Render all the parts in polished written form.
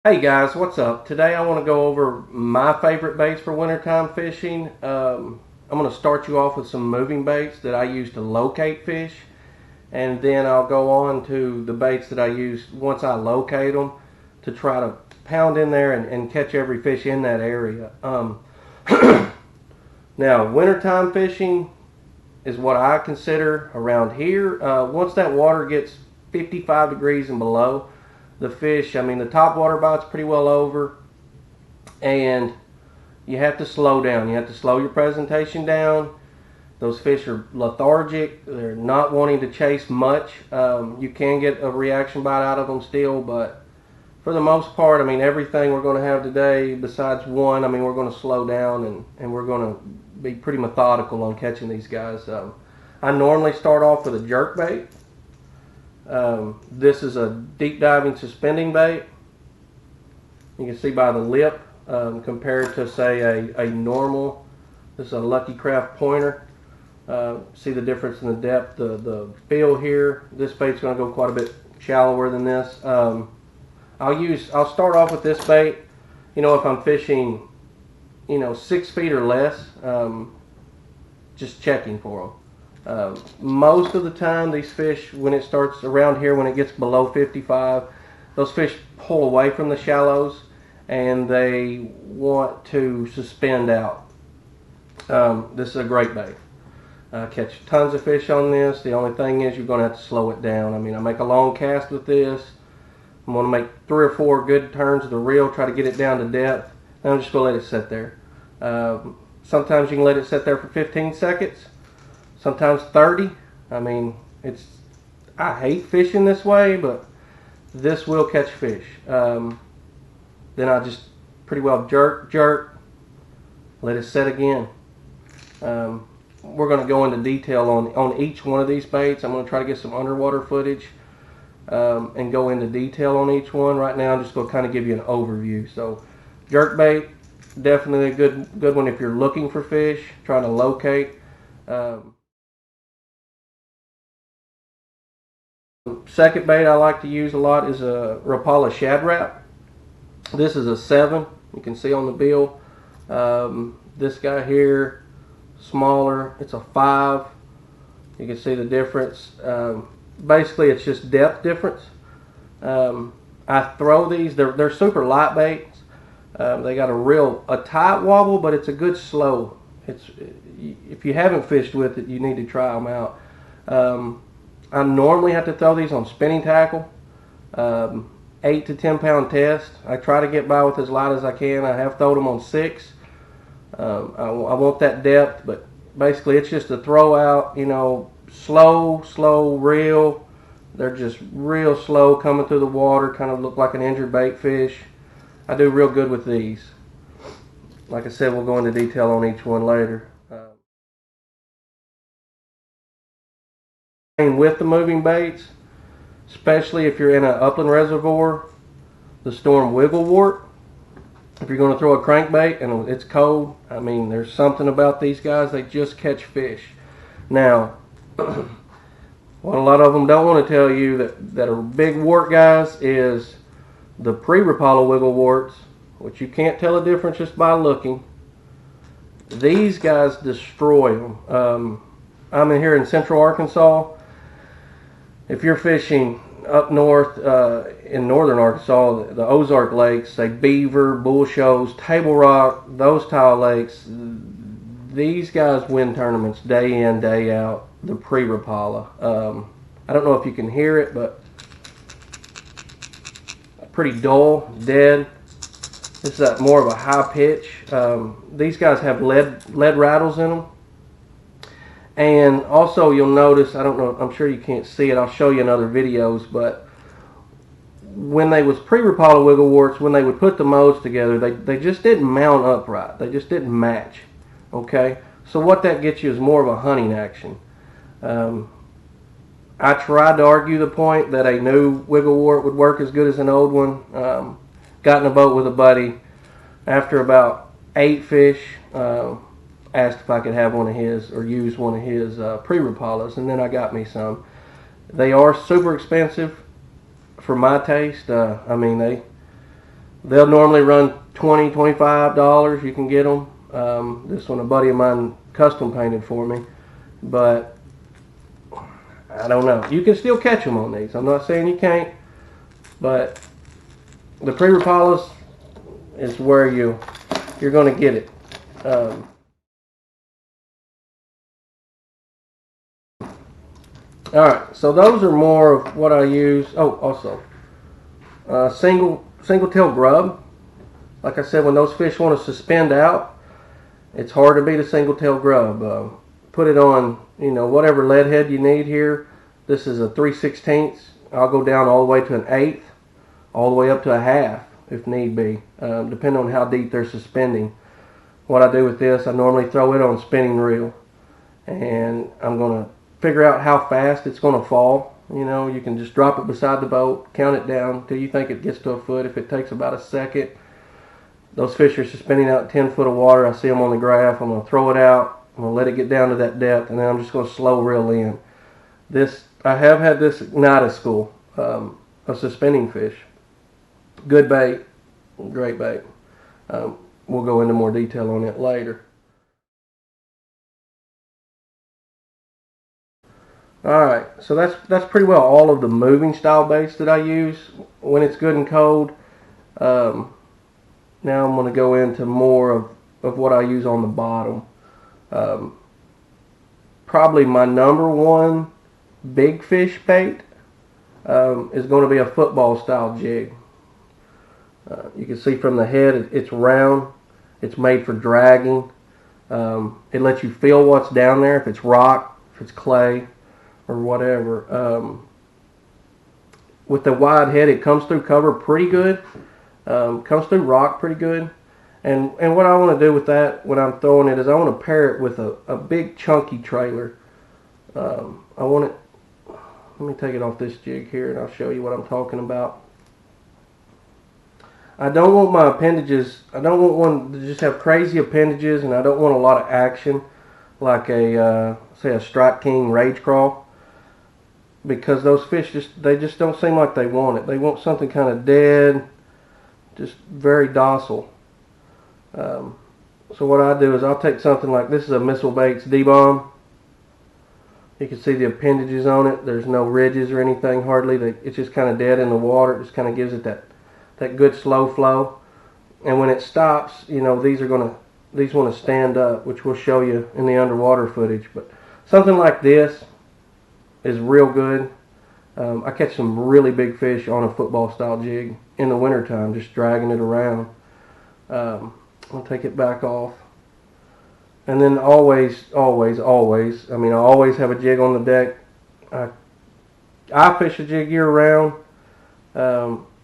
Hey guys, what's up? Today I want to go over my favorite baits for wintertime fishing. I'm going to start you off with some moving baits that I use to locate fish, and then I'll go on to the baits that I use once I locate them to try to pound in there and catch every fish in that area. Now, wintertime fishing is what I consider around here. Once that water gets 55 degrees and below, the fish, I mean, the top water bite's pretty well over, and you have to slow down. You have to slow your presentation down. Those fish are lethargic. They're not wanting to chase much. You can get a reaction bite out of them still, but for the most part, I mean, everything we're going to have today, besides one, I mean, we're going to slow down and we're going to be pretty methodical on catching these guys. I normally start off with a jerk bait. This is a deep diving suspending bait. You can see by the lip compared to, say, a normal, this is a Lucky Craft pointer. See the difference in the depth, the feel here. This bait's going to go quite a bit shallower than this. I'll start off with this bait. You know, if I'm fishing, 6 feet or less, just checking for them. Most of the time, these fish, when it starts around here, when it gets below 55, those fish pull away from the shallows and they want to suspend out. This is a great bait. Catch tons of fish on this. The only thing is you're going to have to slow it down. I mean, I make a long cast with this. I'm going to make 3 or 4 good turns of the reel, try to get it down to depth. And I'm just going to let it sit there. Sometimes you can let it sit there for 15 seconds. Sometimes 30. I mean, I hate fishing this way, but this will catch fish. Then I just pretty well jerk, let it set again. We're going to go into detail on each one of these baits. I'm going to try to get some underwater footage and go into detail on each one. Right now, I'm just going to kind of give you an overview. So, jerk bait, definitely a good one if you're looking for fish, trying to locate. Second bait I like to use a lot is a Rapala Shad wrap. This is a 7. You can see on the bill. This guy here, smaller. It's a 5. You can see the difference. Basically, it's just depth difference. I throw these. They're super light baits. They got a tight wobble, but it's a good slow. If you haven't fished with it, you need to try them out. I normally have to throw these on spinning tackle, 8 to 10 pound test. I try to get by with as light as I can. I have thrown them on 6. I want that depth, but basically it's just a throw out, slow reel. They're just real slow coming through the water, kind of look like an injured bait fish. I do real good with these. Like I said, we'll go into detail on each one later. With the moving baits, especially if you're in an upland reservoir, the storm wiggle wart. If you're going to throw a crankbait and it's cold, I mean, there's something about these guys, they just catch fish. Now, what a lot of them don't want to tell you that are big wart guys is the pre-Rapala wiggle warts, which you can't tell a difference just by looking. These guys destroy them. I'm in here in central Arkansas. If you're fishing up north in northern Arkansas, the Ozark lakes, say Beaver, Bull Shoals, Table Rock, those tile lakes, these guys win tournaments day in, day out, the pre-Rapala. I don't know if you can hear it, but pretty dull, dead. This is more of a high pitch. These guys have lead rattles in them. And also you'll notice, I don't know, I'm sure you can't see it, I'll show you in other videos, but when they was pre-Rapala wiggle warts, when they would put the modes together, they just didn't mount up right. They just didn't match. Okay? So what that gets you is more of a hunting action. I tried to argue the point that a new wiggle wart would work as good as an old one. Got in a boat with a buddy. After about 8 fish, asked if I could have one of his or use one of his pre-Rapalas, and then I got me some. They are super expensive for my taste. I mean, They'll normally run $20, $25. You can get them. This one a buddy of mine custom painted for me, but I don't know. You can still catch them on these. I'm not saying you can't, but the pre-Rapalas is where you're going to get it. All right, so those are more of what I use. Oh, also single tail grub. Like I said, when those fish want to suspend out, it's hard to beat a single tail grub. Put it on, whatever lead head you need here. This is a 3/16. I'll go down all the way to an 1/8, all the way up to a half if need be, depending on how deep they're suspending. What I do with this, I normally throw it on spinning reel, and I'm going to figure out how fast it's going to fall. You can just drop it beside the boat, count it down till you think it gets to a foot. If it takes about a second, those fish are suspending out 10 foot of water. I see them on the graph. I'm going to throw it out. I'm going to let it get down to that depth, and then I'm just going to slow reel in. I have had this night at school, a suspending fish. Good bait, great bait. We'll go into more detail on it later. Alright, so that's pretty well all of the moving style baits that I use when it's good and cold. Now I'm going to go into more of what I use on the bottom. Probably my number one big fish bait is going to be a football style jig. You can see from the head it's round. It's made for dragging. It lets you feel what's down there, if it's rock, if it's clay, or whatever. With the wide head, it comes through cover pretty good. Comes through rock pretty good. And what I want to do with that when I'm throwing it is I want to pair it with a big chunky trailer. I want it, let me take it off this jig here and I'll show you what I'm talking about. I don't want my appendages, I don't want one to just have crazy appendages, and I don't want a lot of action like say a Strike King Rage Crawl, because those fish they just don't seem like they want it. They want something kind of dead, just very docile. So what I do is I'll take something like, this is a Missile Baits D-Bomb. You can see the appendages on it. There's no ridges or anything hardly. It's just kind of dead in the water. It just kind of gives it that good slow flow. And when it stops, these want to stand up, which we'll show you in the underwater footage. But something like this is real good. I catch some really big fish on a football style jig in the wintertime, just dragging it around. I'll take it back off. And then always, I always have a jig on the deck. I fish a jig year round.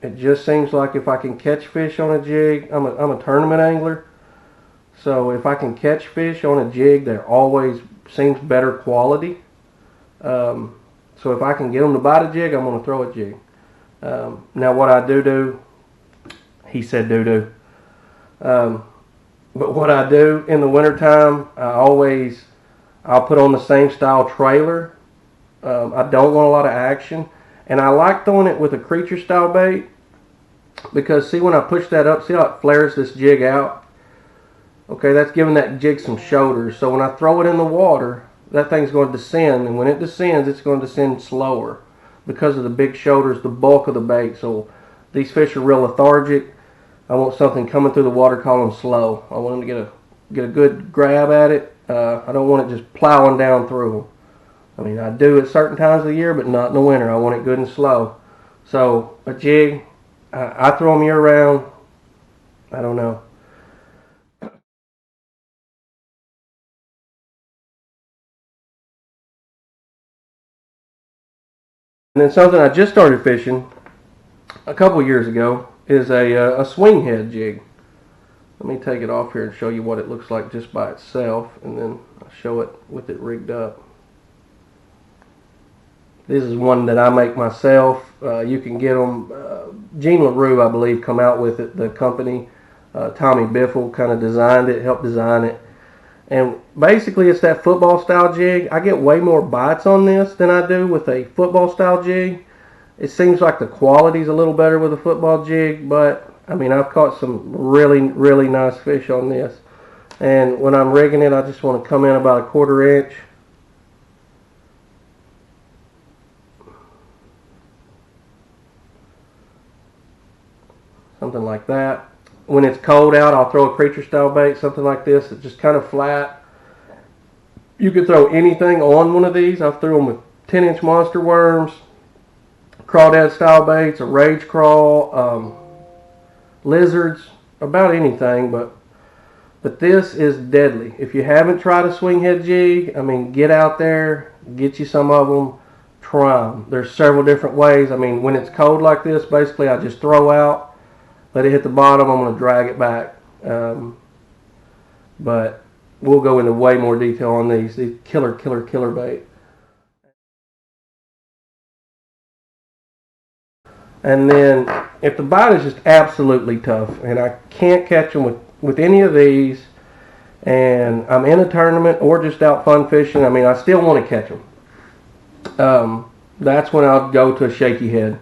It just seems like if I can catch fish on a jig, I'm a tournament angler. So if I can catch fish on a jig, they're always seems better quality. So if I can get them to bite a jig, I'm going to throw a jig. Now what I do, he said do. But what I do in the wintertime, I'll put on the same style trailer. I don't want a lot of action. And I like throwing it with a creature style bait, because see, when I push that up, see how it flares this jig out? Okay, that's giving that jig some shoulders. So when I throw it in the water, that thing's going to descend, and when it descends, it's going to descend slower because of the big shoulders, the bulk of the bait. So these fish are real lethargic. I want something coming through the water, call them slow. I want them to get a good grab at it. I don't want it just plowing down through them. I mean, I do at certain times of the year, but not in the winter. I want it good and slow. So a jig, I throw them year round. I don't know. And then something I just started fishing a couple years ago is a swing head jig. Let me take it off here and show you what it looks like just by itself, and then I'll show it with it rigged up. This is one that I make myself. You can get them. Gene LaRue, I believe, come out with it. The company, Tommy Biffle, kind of designed it, helped design it. And basically, it's that football style jig. I get way more bites on this than I do with a football style jig. It seems like the quality's a little better with a football jig, but I mean, I've caught some really, really nice fish on this. And when I'm rigging it, I just want to come in about 1/4 inch. Something like that. When it's cold out, I'll throw a creature style bait, something like this. It's just kind of flat. You could throw anything on one of these. I've threw them with 10-inch monster worms, crawdad style baits, a rage crawl, lizards, about anything. But this is deadly. If you haven't tried a swing head jig, I mean, get out there, get you some of them, try them. There's several different ways. I mean, when it's cold like this, basically I just throw out, let it hit the bottom, I'm going to drag it back. But we'll go into way more detail on these killer bait. And then if the bite is just absolutely tough and I can't catch them with any of these, and I'm in a tournament or just out fun fishing, I mean, I still want to catch them. That's when I'll go to a shaky head.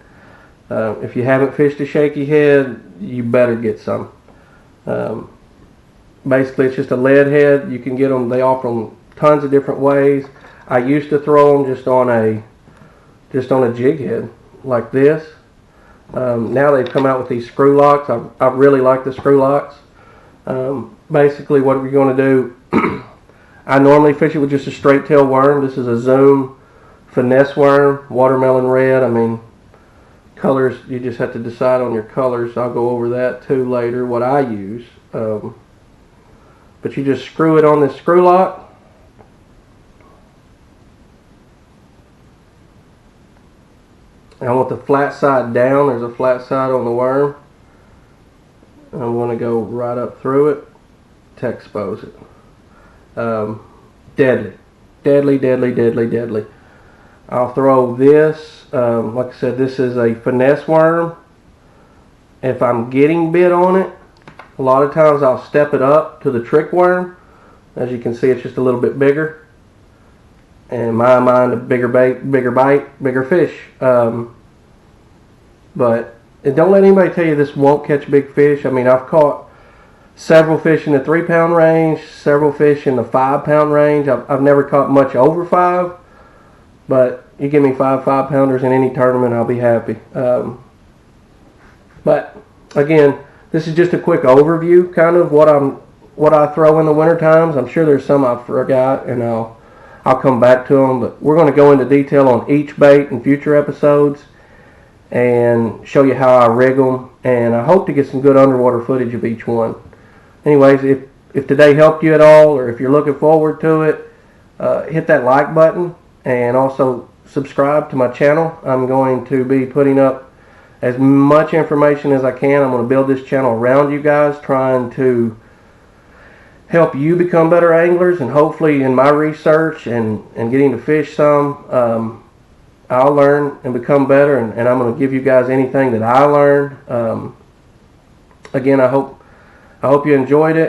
If you haven't fished a shaky head, you better get some. Basically, it's just a lead head. You can get them. They offer them tons of different ways. I used to throw them just on a jig head like this. Now they've come out with these screw locks. I really like the screw locks. Basically, what we're going to do, I normally fish it with just a straight tail worm. This is a Zoom Finesse worm, watermelon red. I mean, colors, you just have to decide on your colors. I'll go over that too later, what I use. But you just screw it on this screw lock. And I want the flat side down. There's a flat side on the worm. And I'm going to go right up through it to expose it. Deadly. Deadly. I'll throw this, like I said, this is a finesse worm. If I'm getting bit on it, a lot of times I'll step it up to the trick worm. As you can see, it's just a little bit bigger. And in my mind, a bigger bait, bigger bite, bigger fish. But don't let anybody tell you this won't catch big fish. I mean, I've caught several fish in the 3-pound range, several fish in the 5-pound range. I've never caught much over 5. But you give me 5 5-pounders in any tournament, I'll be happy. But again, this is just a quick overview, kind of what I throw in the winter times. I'm sure there's some I forgot, and I'll come back to them. But we're going to go into detail on each bait in future episodes and show you how I rig them. And I hope to get some good underwater footage of each one. Anyways, if today helped you at all, or if you're looking forward to it, hit that like button. And also subscribe to my channel. I'm going to be putting up as much information as I can. I'm going to build this channel around you guys, trying to help you become better anglers. And hopefully in my research and getting to fish some, I'll learn and become better. And I'm going to give you guys anything that I learned. Again, I hope you enjoyed it.